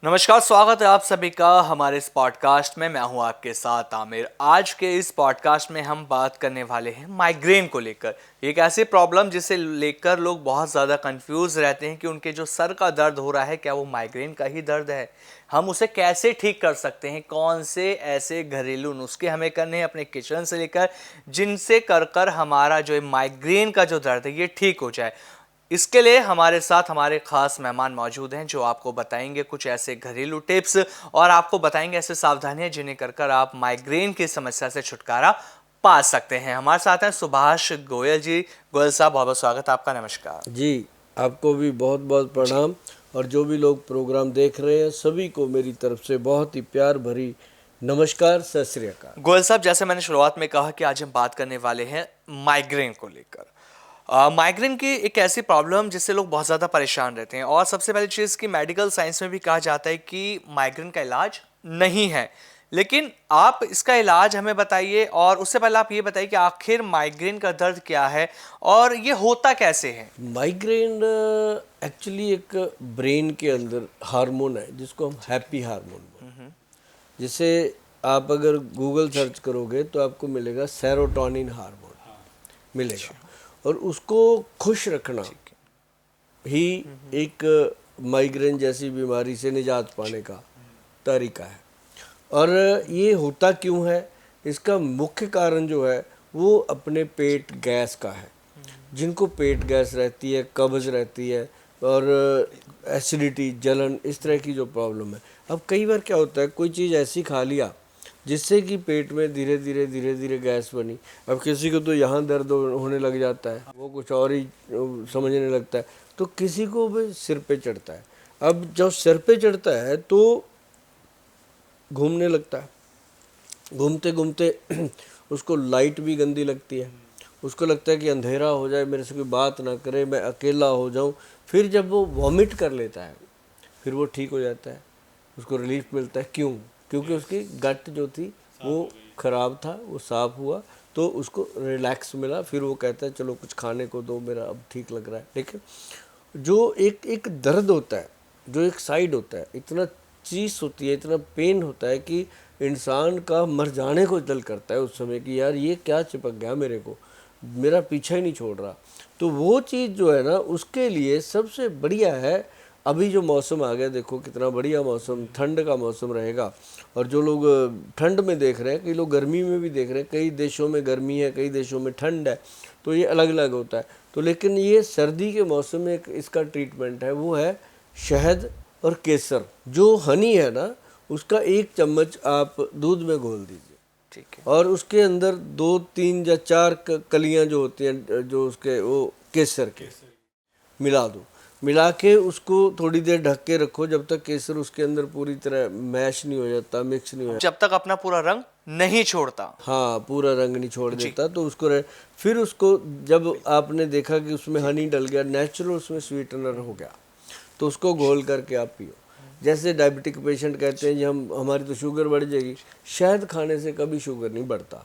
नमस्कार, स्वागत है आप सभी का हमारे इस पॉडकास्ट में। मैं हूं आपके साथ आमिर। आज के इस पॉडकास्ट में हम बात करने वाले हैं माइग्रेन को लेकर। एक ऐसी प्रॉब्लम जिसे लेकर लोग बहुत ज़्यादा कंफ्यूज रहते हैं कि उनके जो सर का दर्द हो रहा है क्या वो माइग्रेन का ही दर्द है, हम उसे कैसे ठीक कर सकते हैं, कौन से ऐसे घरेलू नुस्खे हमें करने हैं अपने किचन से लेकर जिनसे कर कर हमारा जो माइग्रेन का जो दर्द है ये ठीक हो जाए। इसके लिए हमारे साथ हमारे खास मेहमान मौजूद हैं जो आपको बताएंगे कुछ ऐसे घरेलू टिप्स और आपको बताएंगे ऐसे सावधानियां जिन्हें कर कर आप माइग्रेन की समस्या से छुटकारा पा सकते हैं। हमारे साथ हैं सुभाष गोयल जी। गोयल साहब, बहुत बहुत स्वागत है आपका। नमस्कार जी, आपको भी बहुत बहुत प्रणाम। और जो भी लोग प्रोग्राम देख रहे हैं सभी को मेरी तरफ से बहुत ही प्यार भरी नमस्कार, सत श्री अकाल। गोयल साहब, जैसे मैंने शुरुआत में कहा कि आज हम बात करने वाले हैं माइग्रेन को लेकर। माइग्रेन की एक ऐसी प्रॉब्लम जिससे लोग बहुत ज़्यादा परेशान रहते हैं और सबसे पहली चीज़ कि मेडिकल साइंस में भी कहा जाता है कि माइग्रेन का इलाज नहीं है। लेकिन आप इसका इलाज हमें बताइए और उससे पहले आप ये बताइए कि आखिर माइग्रेन का दर्द क्या है और ये होता कैसे है। माइग्रेन एक्चुअली एक ब्रेन के अंदर हार्मोन है जिसको हम हैप्पी हार्मोन बोलते हैं। जिसे आप अगर गूगल सर्च करोगे तो आपको मिलेगा सेरोटोनिन हार्मोन मिलेगा। और उसको खुश रखना ही एक माइग्रेन जैसी बीमारी से निजात पाने का तरीका है। और ये होता क्यों है, इसका मुख्य कारण जो है वो अपने पेट गैस का है। जिनको पेट गैस रहती है, कब्ज रहती है और एसिडिटी, जलन, इस तरह की जो प्रॉब्लम है। अब कई बार क्या होता है, कोई चीज़ ऐसी खा लिया जिससे कि पेट में धीरे धीरे गैस बनी। अब किसी को तो यहाँ दर्द होने लग जाता है, वो कुछ और ही समझने लगता है, तो किसी को भी सिर पे चढ़ता है। अब जब सिर पे चढ़ता है तो घूमने लगता है, घूमते घूमते उसको लाइट भी गंदी लगती है। उसको लगता है कि अंधेरा हो जाए, मेरे से कोई बात ना करे, मैं अकेला हो जाऊं। फिर जब वो वॉमिट कर लेता है फिर वो ठीक हो जाता है, उसको रिलीफ मिलता है। क्यों? क्योंकि उसकी गट जो थी वो खराब था, वो साफ हुआ तो उसको रिलैक्स मिला। फिर वो कहता है चलो कुछ खाने को दो, मेरा अब ठीक लग रहा है। लेकिन जो एक एक दर्द होता है, जो एक साइड होता है, इतना चीज़ होती है, इतना पेन होता है कि इंसान का मर जाने को दिल करता है उस समय कि यार ये क्या चिपक गया मेरे को, मेरा पीछा ही नहीं छोड़ रहा। तो वो चीज़ जो है ना, उसके लिए सबसे बढ़िया है अभी जो मौसम आ गया, देखो कितना बढ़िया मौसम, ठंड का मौसम रहेगा। और जो लोग ठंड में देख रहे हैं, कई लोग गर्मी में भी देख रहे हैं, कई देशों में गर्मी है, कई देशों में ठंड है, तो ये अलग अलग होता है। तो लेकिन ये सर्दी के मौसम में एक इसका ट्रीटमेंट है, वो है शहद और केसर। जो हनी है ना, उसका 1 चम्मच आप दूध में घोल दीजिए। ठीक है। और उसके अंदर 2 3 या 4 कलियां जो होती हैं, जो उसके वो केसर के मिला दो। मिला के उसको थोड़ी देर ढक के रखो जब तक केसर उसके अंदर पूरी तरह मैश नहीं हो जाता, मिक्स नहीं हो जाता, जब तक अपना पूरा रंग नहीं छोड़ता। हाँ पूरा रंग नहीं छोड़ जी। देता, तो उसको फिर उसको जब आपने देखा कि उसमें हनी डल गया, नेचुरल उसमें स्वीटनर हो गया, तो उसको घोल करके आप पियो। जैसे डायबिटिक पेशेंट कहते हैं जी हमारी तो शुगर बढ़ जाएगी, शहद खाने से कभी शुगर नहीं बढ़ता।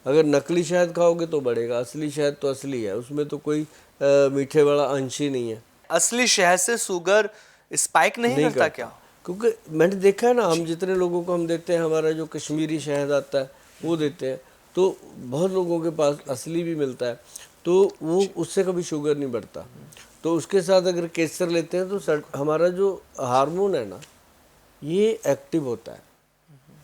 अगर नकली शहद खाओगे तो बढ़ेगा, असली शहद तो असली है, उसमें तो कोई मीठे वाला अंश ही नहीं है। असली शहद से शुगर स्पाइक नहीं नहीं करता करता, क्या? क्योंकि मैंने देखा है ना, हम जितने लोगों को हम देते हैं, हमारा जो कश्मीरी शहद आता है वो देते हैं, तो बहुत लोगों के पास असली भी मिलता है, तो वो उससे कभी शुगर नहीं बढ़ता। तो उसके साथ अगर केसर लेते हैं तो हमारा जो हार्मोन है ना, ये एक्टिव होता है,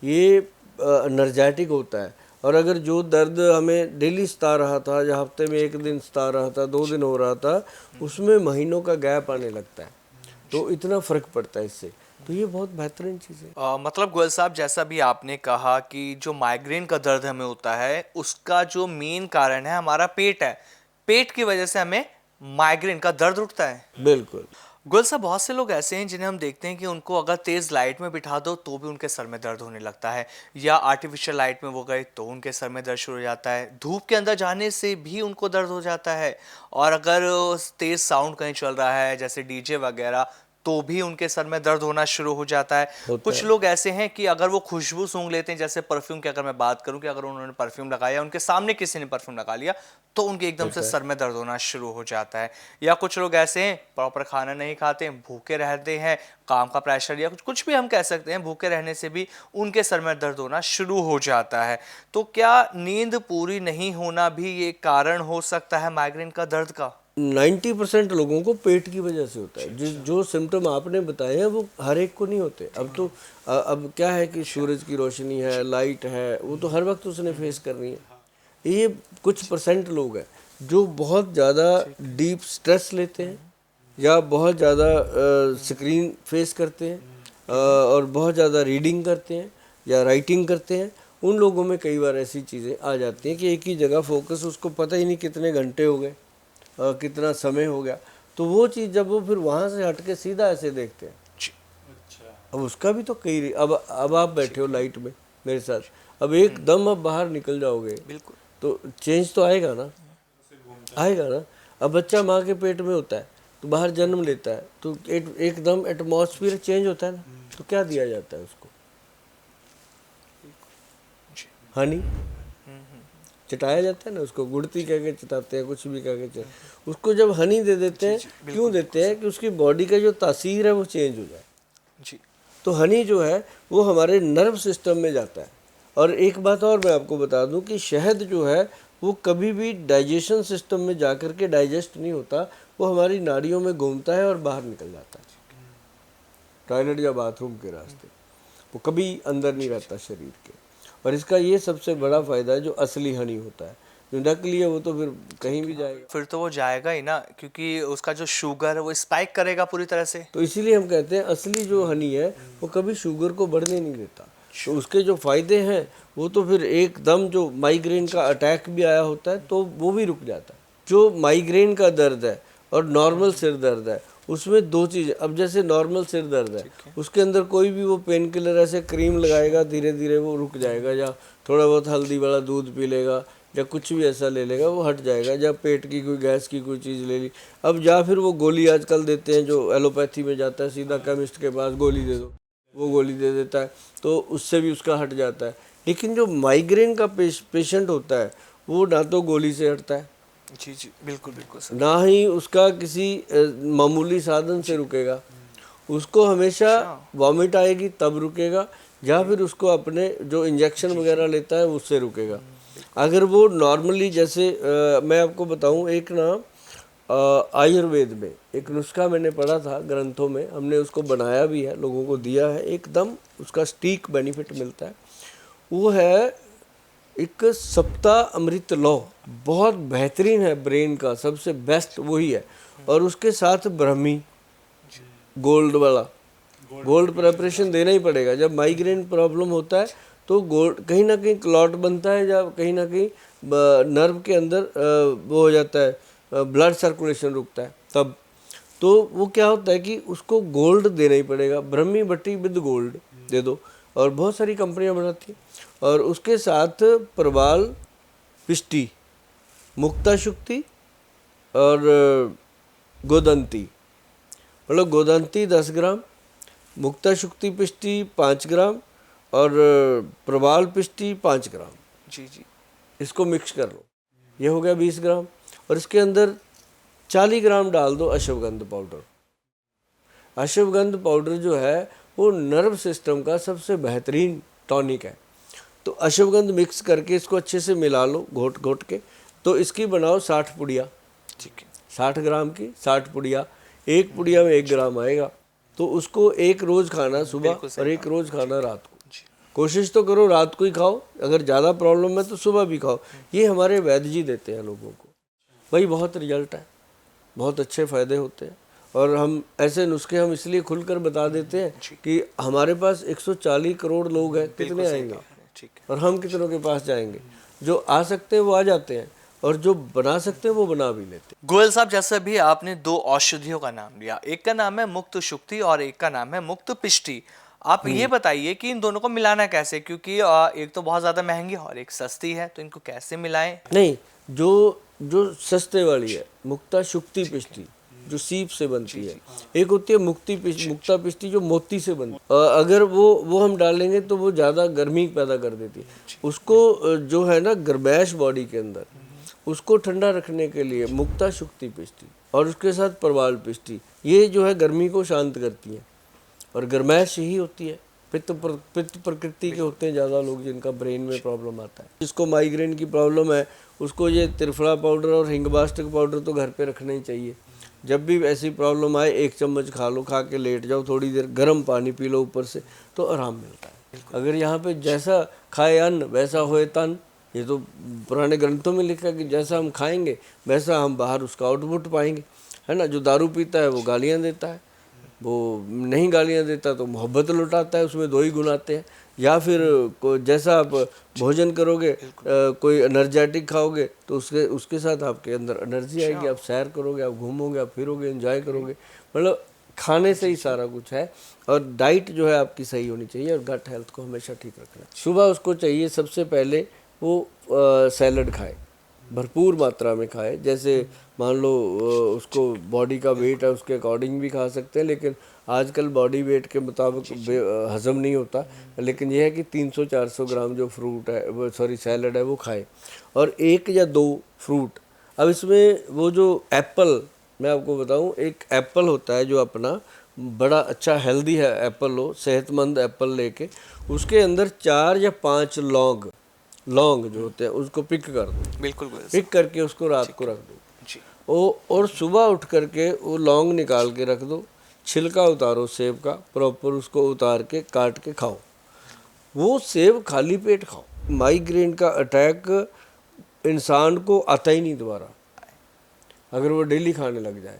ये एनर्जेटिक होता है। और अगर जो दर्द हमें डेली सता रहा था, या हफ्ते में 1 दिन सता रहा था, 2 दिन हो रहा था, उसमें महीनों का गैप आने लगता है। तो इतना फर्क पड़ता है इससे। तो ये बहुत बेहतरीन चीज़ है। मतलब गोयल साहब, जैसा भी आपने कहा कि जो माइग्रेन का दर्द हमें होता है उसका जो मेन कारण है हमारा पेट है। पेट की वजह से हमें माइग्रेन का दर्द उठता है। बिल्कुल। गोयल साहब, बहुत से लोग ऐसे हैं जिन्हें हम देखते हैं कि उनको अगर तेज लाइट में बिठा दो तो भी उनके सर में दर्द होने लगता है, या आर्टिफिशियल लाइट में वो गए तो उनके सर में दर्द शुरू हो जाता है, धूप के अंदर जाने से भी उनको दर्द हो जाता है, और अगर तेज साउंड कहीं चल रहा है जैसे डीजे वगैरह तो भी उनके सर में दर्द होना शुरू हो जाता है। कुछ लोग ऐसे हैं कि अगर वो खुशबू सूंघ लेते हैं, जैसे परफ्यूम की अगर मैं बात करूं कि अगर उन्होंने परफ्यूम लगाया, उनके सामने किसी ने परफ्यूम लगा लिया, तो उनके एकदम से सर में दर्द होना शुरू हो जाता है। या कुछ लोग ऐसे हैं प्रॉपर खाना नहीं खाते, भूखे रहते हैं, काम का प्रेशर या कुछ भी हम कह सकते हैं, भूखे रहने से भी उनके सर में दर्द होना शुरू हो जाता है। तो क्या नींद पूरी नहीं होना भी ये कारण हो सकता है माइग्रेन का दर्द का? 90% लोगों को पेट की वजह से होता है। जो सिम्टम आपने बताए हैं वो हर एक को नहीं होते। अब तो अब क्या है कि सूरज की रोशनी है, लाइट है, वो तो हर वक्त उसने फेस करनी है। ये कुछ परसेंट लोग हैं जो बहुत ज़्यादा डीप स्ट्रेस लेते हैं या बहुत ज़्यादा स्क्रीन फेस करते हैं और बहुत ज़्यादा रीडिंग करते हैं या राइटिंग करते हैं। उन लोगों में कई बार ऐसी चीज़ें आ जाती हैं कि एक ही जगह फोकस, उसको पता ही नहीं कितने घंटे हो गए, कितना समय हो गया। तो वो चीज़ जब वो फिर वहाँ से हट के सीधा ऐसे देखते हैं, अब उसका भी तो कई, अब आप बैठे हो लाइट में मेरे साथ, अब एकदम अब बाहर निकल जाओगे बिल्कुल, तो चेंज तो आएगा ना, आएगा ना। अब बच्चा माँ के पेट में होता है तो बाहर जन्म लेता है तो एकदम एटमॉस्फेयर चेंज होता है ना, तो क्या दिया जाता है उसको? हनी चटाया जाता है ना, उसको गुड़ती कह के चटाते हैं, कुछ भी कह के उसको जब हनी दे देते हैं, क्यों देते हैं? कि उसकी बॉडी का जो तासीर है वो चेंज हो जाए जी। तो हनी जो है वो हमारे नर्व सिस्टम में जाता है। और एक बात और मैं आपको बता दूं कि शहद जो है वो कभी भी डाइजेशन सिस्टम में जा कर के डाइजेस्ट नहीं होता, वो हमारी नाड़ियों में घूमता है और बाहर निकल जाता है टॉयलेट या बाथरूम के रास्ते, वो कभी अंदर नहीं रहता शरीर के। और इसका ये सबसे बड़ा फ़ायदा है, जो असली हनी होता है, जो नकली है वो तो फिर कहीं भी जाएगा। फिर तो वो जाएगा ही ना, क्योंकि उसका जो शुगर है वो स्पाइक करेगा पूरी तरह से। तो इसीलिए हम कहते हैं असली जो हनी है वो कभी शुगर को बढ़ने नहीं देता। तो उसके जो फ़ायदे हैं वो तो फिर एकदम, जो माइग्रेन का अटैक भी आया होता है तो वो भी रुक जाता है। जो माइग्रेन का दर्द है और नॉर्मल सिर दर्द है उसमें दो चीज़, अब जैसे नॉर्मल सिर दर्द है उसके अंदर कोई भी वो पेन किलर ऐसे क्रीम लगाएगा, धीरे धीरे वो रुक जाएगा, या थोड़ा बहुत हल्दी वाला दूध पी लेगा या कुछ भी ऐसा ले लेगा वो हट जाएगा, या पेट की कोई गैस की कोई चीज़ ले ली। अब या फिर वो गोली आजकल देते हैं, जो एलोपैथी में जाता है सीधा केमिस्ट के पास, गोली दे दो, वो गोली दे देता है तो उससे भी उसका हट जाता है। लेकिन जो माइग्रेन का पेशेंट होता है वो ना तो गोली से हटता है, जी जी बिल्कुल बिल्कुल सर। ना ही उसका किसी मामूली साधन से रुकेगा, उसको हमेशा वॉमिट आएगी तब रुकेगा, या फिर उसको अपने जो इंजेक्शन वगैरह लेता है उससे रुकेगा। अगर वो नॉर्मली जैसे मैं आपको बताऊं, एक ना आयुर्वेद में एक नुस्खा मैंने पढ़ा था ग्रंथों में, हमने उसको बनाया भी है, लोगों को दिया है, एकदम उसका स्टीक बेनिफिट मिलता है। वो है एक सप्ताह अमृत लो, बहुत बेहतरीन है, ब्रेन का सबसे बेस्ट वही है। और उसके साथ ब्रह्मी गोल्ड वाला, गोल्ड प्रेपरेशन देना ही पड़ेगा। जब माइग्रेन प्रॉब्लम होता है तो गोल्ड कहीं ना कहीं क्लॉट बनता है, या कहीं ना कहीं नर्व के अंदर वो हो जाता है, ब्लड सर्कुलेशन रुकता है तब, तो वो क्या होता है कि उसको गोल्ड देना ही पड़ेगा, ब्रह्मी बट्टी विद गोल्ड दे दो। और बहुत सारी कंपनियां बनाती हैं। और उसके साथ प्रवाल, पिष्टी, मुक्ता शुक्ति और गोदंती, मतलब गोदंती 10 ग्राम, मुक्ता शुक्ति पिष्टी 5 ग्राम और प्रवाल पिष्टी 5 ग्राम, जी जी इसको मिक्स कर लो, ये हो गया 20 ग्राम। और इसके अंदर 40 ग्राम डाल दो अश्वगंध पाउडर। अश्वगंध पाउडर जो है वो नर्व सिस्टम का सबसे बेहतरीन टॉनिक है। तो अश्वगंध मिक्स करके इसको अच्छे से मिला लो घोट घोट के, तो इसकी बनाओ 60 पुड़िया, ठीक है। 60 ग्राम की 60 पुड़िया, एक पुड़िया में 1 ग्राम आएगा। तो उसको एक रोज़ खाना सुबह और एक रोज़ खाना रात को। कोशिश तो करो रात को ही खाओ, अगर ज़्यादा प्रॉब्लम है तो सुबह भी खाओ। ये हमारे वैद्य जी देते हैं लोगों को, भाई बहुत रिजल्ट है, बहुत अच्छे फ़ायदे होते हैं। और हम ऐसे नुस्खे हम इसलिए खुलकर बता देते हैं कि हमारे पास 140 करोड़ लोग हैं, कितने आएंगे और हम कितनों के पास जाएंगे? जो आ सकते हैं वो आ जाते हैं, और जो बना सकते हैं वो बना भी लेते हैं। गोयल साहब, जैसे भी आपने दो औषधियों का नाम लिया, एक का नाम है मुक्त शुक्ति और एक का नाम है मुक्त पिष्टी। आप ये बताइए कि इन दोनों को मिलाना कैसे, क्योंकि एक तो बहुत ज्यादा महंगी और एक सस्ती है, तो इनको कैसे मिलाएं? नहीं, जो जो सस्ते वाली है मुक्ता शुक्ति पिष्टी, जो सीप से बनती है, एक होती है मुक्ता पिष्टी जो मोती से बनती है। अगर वो हम डालेंगे तो वो ज़्यादा गर्मी पैदा कर देती है। उसको जो है ना गर्मैश बॉडी के अंदर, उसको ठंडा रखने के लिए मुक्ता शुक्ति पिष्टी और उसके साथ परवाल पिष्टी, ये जो है गर्मी को शांत करती है। और गर्मैश यही होती है, पित्त प्रकृति के होते हैं ज़्यादा लोग जिनका ब्रेन में प्रॉब्लम आता है। जिसको माइग्रेन की प्रॉब्लम है उसको ये त्रिफला पाउडर और हिंगबास्टिक पाउडर तो घर पे रखना ही चाहिए। जब भी ऐसी प्रॉब्लम आए 1 चम्मच खा लो, खा के लेट जाओ, थोड़ी देर गर्म पानी पी लो ऊपर से, तो आराम मिलता है। अगर यहाँ पे जैसा खाए अन्न वैसा होए तन, ये तो पुराने ग्रंथों में लिखा है कि जैसा हम खाएंगे वैसा हम बाहर उसका आउटपुट पाएंगे, है ना। जो दारू पीता है वो गालियाँ देता है, वो नहीं गालियाँ देता तो मोहब्बत लुटाता है, उसमें 2 ही गुण आते हैं। या फिर जैसा आप भोजन करोगे, कोई एनर्जेटिक खाओगे तो उसके साथ आपके अंदर एनर्जी आएगी, आप सैर करोगे, आप घूमोगे, आप फिरोगे, एंजॉय करोगे। मतलब खाने से ही सारा कुछ है। और डाइट जो है आपकी सही होनी चाहिए और गट हेल्थ को हमेशा ठीक रखना। सुबह उसको चाहिए सबसे पहले वो सैलड खाए, भरपूर मात्रा में खाए। जैसे मान लो उसको बॉडी का वेट है उसके अकॉर्डिंग भी खा सकते हैं, लेकिन आजकल बॉडी वेट के मुताबिक हजम नहीं होता। लेकिन यह है कि 300-400 ग्राम जो फ्रूट है, सॉरी सैलड है, वो खाए और 1 या 2 फ्रूट। अब इसमें वो जो एप्पल, मैं आपको बताऊं, एक एप्पल होता है जो अपना बड़ा अच्छा हेल्दी है एप्पल लो, सेहतमंद एप्पल लेके उसके अंदर 4 या 5 लौंग जो होते हैं उसको पिक कर दो। बिल्कुल पिक करके उसको रात को रख दो जी। और सुबह उठ करके वो लौंग निकाल के रख दो, छिलका उतारो सेब का, प्रॉपर उसको उतार के काट के खाओ। वो सेब खाली पेट खाओ। माइग्रेन का अटैक इंसान को आता ही नहीं दोबारा अगर वो डेली खाने लग जाए।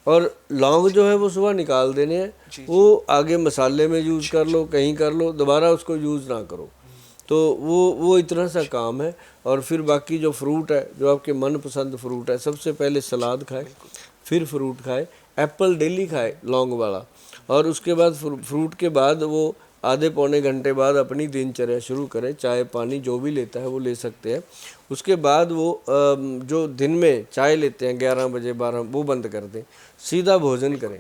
और लौंग जो है वो सुबह निकाल देने हैं, वो आगे मसाले में यूज़ कर लो, कहीं कर लो, दोबारा उसको यूज़ ना करो। तो वो इतना सा काम है। और फिर बाकी जो फ्रूट है, जो आपके मनपसंद फ्रूट है, सबसे पहले सलाद खाए, फिर फ्रूट खाए, एप्पल डेली खाए लौंग वाला, और उसके बाद फ्रूट के बाद वो आधे पौने घंटे बाद अपनी दिनचर्या शुरू करें। चाय पानी जो भी लेता है वो ले सकते हैं। उसके बाद वो जो दिन में चाय लेते हैं 11 बजे 12, वो बंद कर दें, सीधा भोजन करें।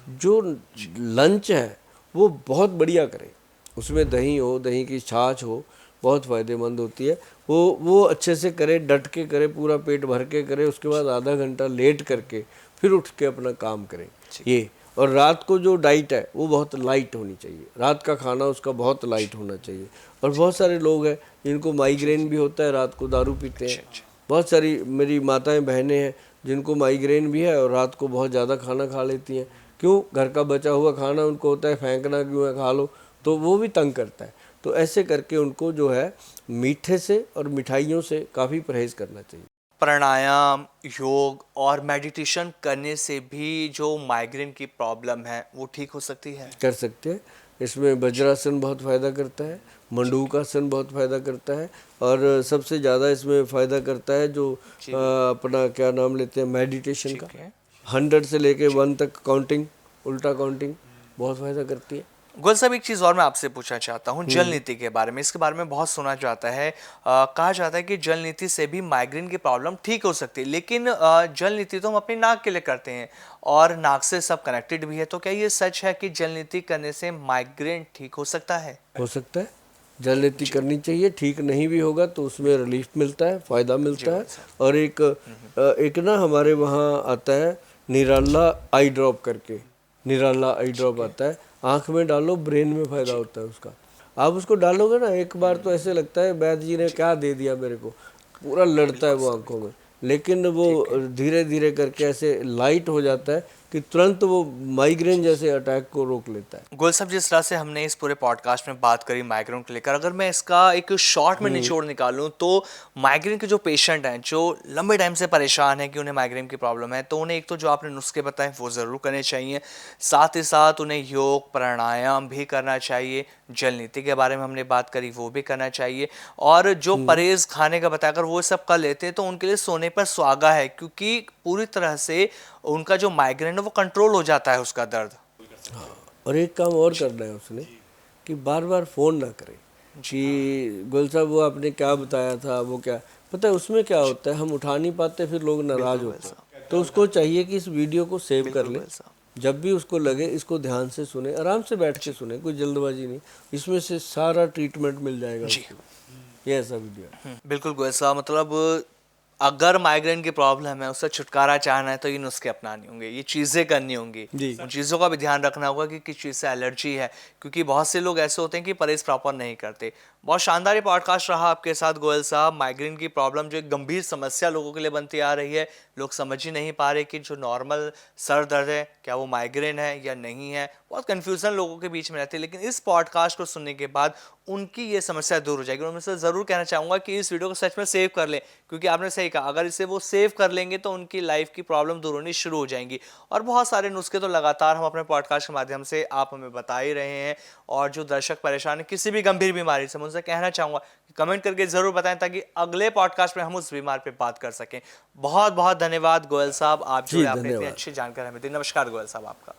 जो लंच है वो बहुत बढ़िया करें, उसमें दही हो, दही की छाछ हो, बहुत फ़ायदेमंद होती है। वो अच्छे से करे, डट के करे, पूरा पेट भर के करे। उसके बाद आधा घंटा लेट करके फिर उठ के अपना काम करें ये। और रात को जो डाइट है वो बहुत लाइट होनी चाहिए, रात का खाना उसका बहुत लाइट होना चाहिए। और बहुत सारे लोग हैं जिनको माइग्रेन भी होता है, रात को दारू पीते हैं। बहुत सारी मेरी माताएं बहनें हैं जिनको माइग्रेन भी है और रात को बहुत ज़्यादा खाना खा लेती हैं। क्यों? घर का बचा हुआ खाना उनको होता है फेंकना क्यों है, खा लो, तो वो भी तंग करता है। तो ऐसे करके उनको जो है मीठे से और मिठाइयों से काफ़ी परहेज़ करना चाहिए। प्राणायाम, योग और मेडिटेशन करने से भी जो माइग्रेन की प्रॉब्लम है वो ठीक हो सकती है? कर सकते हैं। इसमें वज्रासन बहुत फ़ायदा करता है, मंडूकासन बहुत फ़ायदा करता है, और सबसे ज़्यादा इसमें फ़ायदा करता है जो अपना क्या नाम लेते हैं मेडिटेशन का। 100 से लेके 1 तक काउंटिंग, उल्टा काउंटिंग बहुत फ़ायदा करती है। गोयल साहब, एक चीज़ और मैं आपसे पूछना चाहता हूँ जल नीति के बारे में। इसके बारे में बहुत सुना जाता है, कहा जाता है कि जल नीति से भी माइग्रेन की प्रॉब्लम ठीक हो सकती है। लेकिन जल नीति तो हम अपनी नाक के लिए करते हैं और नाक से सब कनेक्टेड भी है, तो क्या ये सच है कि जल नीति करने से माइग्रेन ठीक हो सकता है? हो सकता है, जल नीति करनी चाहिए। ठीक नहीं भी होगा तो उसमें रिलीफ मिलता है, फ़ायदा मिलता है। और एक ना हमारे वहाँ आता है निराला आई ड्रॉप करके, निराला आई ड्रॉप आता है, आँख में डालो, ब्रेन में फ़ायदा होता है उसका। आप उसको डालोगे ना एक बार तो ऐसे लगता है वैद्य जी ने क्या दे दिया मेरे को, पूरा लड़ता है वो आँखों में। लेकिन वो धीरे धीरे करके ऐसे लाइट हो जाता है कि तुरंत वो माइग्रेन जैसे अटैक को रोक लेता है। गोयल साहब, जिस तरह से हमने इस पूरे पॉडकास्ट में बात करी माइग्रेन को लेकर, अगर मैं इसका एक शॉर्ट में निचोड़ निकालूं तो माइग्रेन के जो पेशेंट हैं जो लंबे टाइम से परेशान हैं कि उन्हें माइग्रेन की प्रॉब्लम है, तो उन्हें एक तो जो आपने नुस्खे बताए वो ज़रूर करने चाहिए, साथ ही साथ उन्हें योग प्राणायाम भी करना चाहिए, जल नीति के बारे में हमने बात करी वो भी करना चाहिए, और जो परहेज खाने का बताया अगर वो सब कर लेते हैं तो उनके लिए सोने पर सुहागा है, क्योंकि पूरी तरह से उनका जो माइग्रेन है वो कंट्रोल हो जाता है, उसका दर्द। हाँ, और एक काम और करना है उसने कि बार बार फ़ोन ना करे कि गोयल साहब वो आपने क्या बताया था, वो क्या पता है उसमें क्या होता है, हम उठा नहीं पाते, फिर लोग नाराज़ होते हैं। तो उसको चाहिए कि इस वीडियो को सेव कर ले, गोयल साहब। जब भी उसको लगे इसको ध्यान से सुने, आराम से बैठ के सुने, कोई जल्दबाजी नहीं, इसमें से सारा ट्रीटमेंट मिल जाएगा उसको। ये ऐसा वीडियो है। बिल्कुल गोयल साहब, मतलब अगर माइग्रेन की प्रॉब्लम है, उससे छुटकारा चाहना है तो ये नुस्खे अपनाने होंगे, ये चीज़ें करनी होंगी, जी। उन चीज़ों का भी ध्यान रखना होगा कि किस चीज़ से एलर्जी है, क्योंकि बहुत से लोग ऐसे होते हैं कि परहेज प्रॉपर नहीं करते। बहुत शानदार ये पॉडकास्ट रहा आपके साथ गोयल साहब। माइग्रेन की प्रॉब्लम जो एक गंभीर समस्या लोगों के लिए बनती आ रही है, लोग समझ ही नहीं पा रहे कि जो नॉर्मल सर दर्द है क्या वो माइग्रेन है या नहीं है, बहुत कन्फ्यूज़न लोगों के बीच में रहती है। लेकिन इस पॉडकास्ट को सुनने के बाद उनकी ये समस्या दूर हो जाएगी। और मैं से ज़रूर कहना चाहूँगा कि इस वीडियो को सच में सेव कर लें, क्योंकि आपने सही कहा, अगर इसे वो सेव कर लेंगे तो उनकी लाइफ की प्रॉब्लम दूर होनी शुरू हो जाएंगी। और बहुत सारे नुस्खे तो लगातार हम अपने पॉडकास्ट के माध्यम से आप हमें बता ही रहे हैं। और जो दर्शक परेशान है किसी भी गंभीर बीमारी से, मैं उनसे कहना चाहूँगा कि कमेंट करके ज़रूर बताएं, ताकि अगले पॉडकास्ट में हम उस बीमार पे बात कर सकें। बहुत बहुत धन्यवाद गोयल साहब, आप जो जी, है आपने इतनी धन्यवाद। अच्छी जानकारी हमें दी। नमस्कार गोयल साहब आपका।